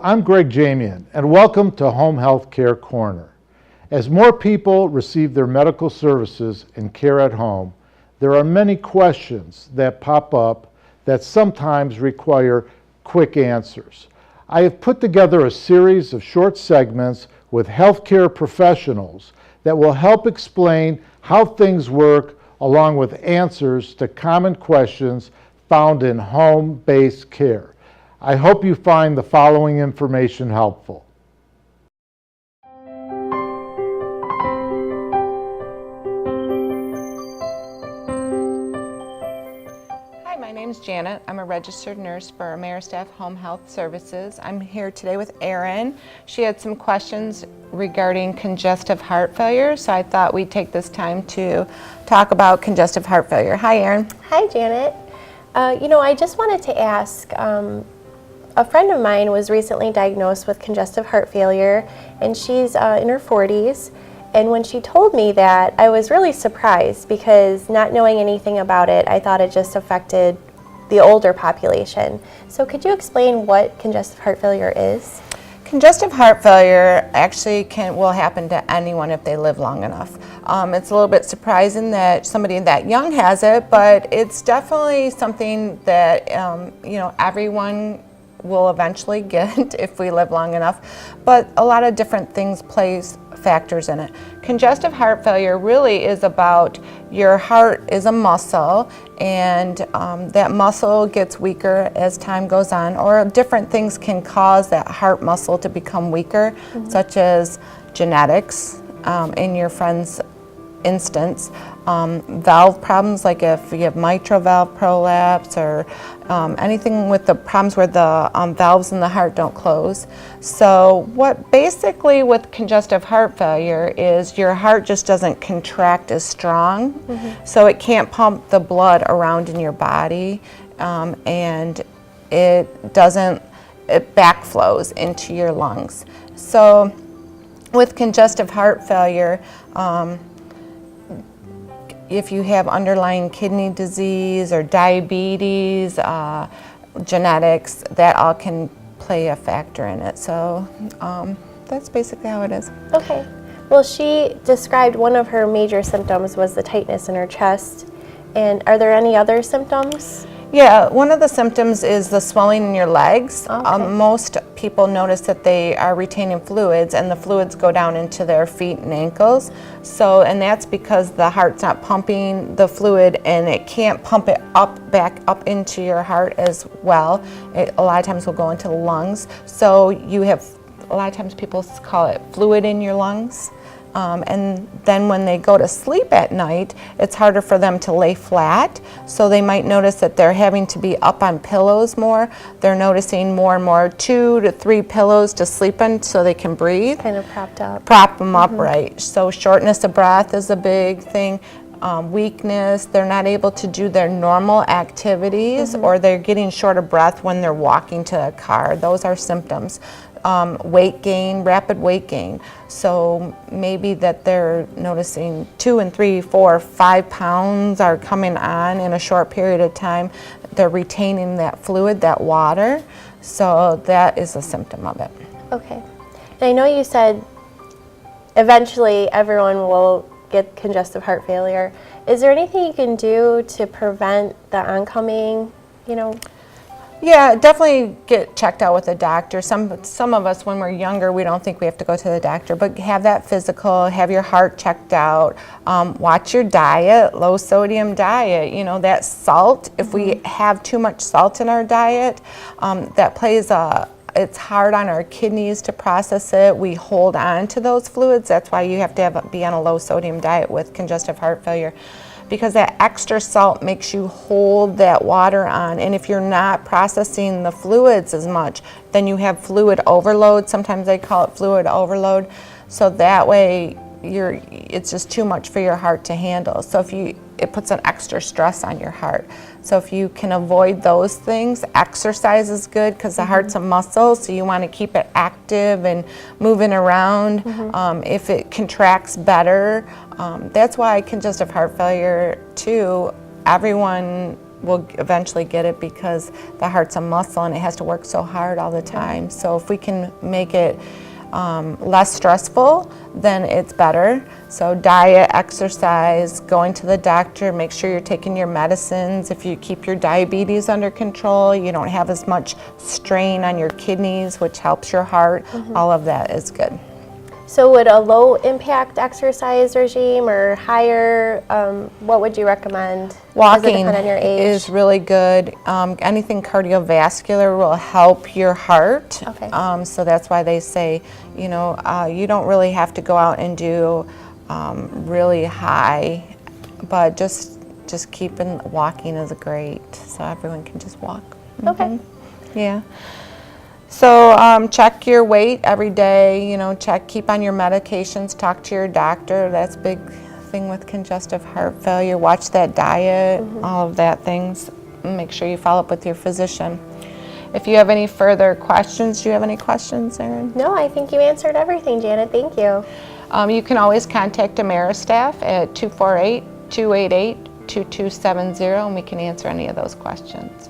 I'm Greg Jamian, and welcome to Home Health Care Corner. As more people receive their medical services and care at home, there are many questions that pop up that sometimes require quick answers. I have put together a series of short segments with healthcare professionals that will help explain how things work, along with answers to common questions found in home-based care. I hope you find the following information helpful. Hi, my name is Janet. I'm a registered nurse for AmeriStaff Home Health Services. I'm here today with Erin. She had some questions regarding congestive heart failure, so I thought we'd take this time to talk about congestive heart failure. Hi, Erin. Hi, Janet. I just wanted to ask, a friend of mine was recently diagnosed with congestive heart failure, and she's in her 40s. And when she told me that, I was really surprised because, not knowing anything about it, I thought it just affected the older population. So could you explain what congestive heart failure is? Congestive heart failure actually will happen to anyone if they live long enough. It's a little bit surprising that somebody that young has it, but it's definitely something that everyone will eventually get if we live long enough. But a lot of different things plays factors in it. Congestive heart failure really is about your heart is a muscle, and that muscle gets weaker as time goes on, or different things can cause that heart muscle to become weaker, such as genetics, in your friend's instance, valve problems, like if you have mitral valve prolapse, or anything with the problems where the valves in the heart don't close. So what basically with congestive heart failure is your heart just doesn't contract as strong, so it can't pump the blood around in your body, and it backflows into your lungs. So with congestive heart failure, if you have underlying kidney disease or diabetes, genetics, that all can play a factor in it. So that's basically how it is. Okay. Well, she described one of her major symptoms was the tightness in her chest. And are there any other symptoms? Yeah, one of the symptoms is the swelling in your legs. Okay. Most people notice that they are retaining fluids, and the fluids go down into their feet and ankles. And that's because the heart's not pumping the fluid, and it can't pump it back up into your heart as well. It a lot of times will go into the lungs. So you have, a lot of times people call it fluid in your lungs. And then when they go to sleep at night, it's harder for them to lay flat. So they might notice that they're having to be up on pillows more. They're noticing more and more 2 to 3 pillows to sleep on so they can breathe. Kind of propped up. Prop them up, right. So shortness of breath is a big thing. Weakness, they're not able to do their normal activities, or they're getting short of breath when they're walking to a car. Those are symptoms. Weight gain, rapid weight gain. So maybe that they're noticing 2 and 3, 4, 5 pounds are coming on in a short period of time. They're retaining that fluid, that water. So that is a symptom of it. Okay. And I know you said eventually everyone will get congestive heart failure. Is there anything you can do to prevent the oncoming, Yeah, definitely get checked out with a doctor. Some of us, when we're younger, we don't think we have to go to the doctor, but have that physical, have your heart checked out, watch your diet, low sodium diet. That salt, if we have too much salt in our diet, that plays it's hard on our kidneys to process it. We hold on to those fluids. That's why you have to be on a low sodium diet with congestive heart failure, because that extra salt makes you hold that water on. And if you're not processing the fluids as much, then you have fluid overload. Sometimes they call it fluid overload. So that way it's just too much for your heart to handle. So it puts an extra stress on your heart. So if you can avoid those things, exercise is good, because the heart's a muscle, so you want to keep it active and moving around. If it contracts better, that's why congestive heart failure too, everyone will eventually get it because the heart's a muscle and it has to work so hard all the time. So if we can make it less stressful, then it's better. So diet, exercise, going to the doctor, make sure you're taking your medicines. If you keep your diabetes under control, you don't have as much strain on your kidneys, which helps your heart. All of that is good. So would a low impact exercise regime or higher, what would you recommend? Does it Walking depend on your age? is really good. Anything cardiovascular will help your heart. Okay. So that's why they say, you know, you don't really have to go out and do really high, but just keeping walking is great. So everyone can just walk. Okay. Yeah. So check your weight every day, you know, keep on your medications, talk to your doctor. That's a big thing with congestive heart failure. Watch that diet, all of that things. Make sure you follow up with your physician. If you have any further questions, do you have any questions, Erin? No, I think you answered everything, Janet. Thank you. You can always contact AmeriStaff at 248-288-2270 and we can answer any of those questions.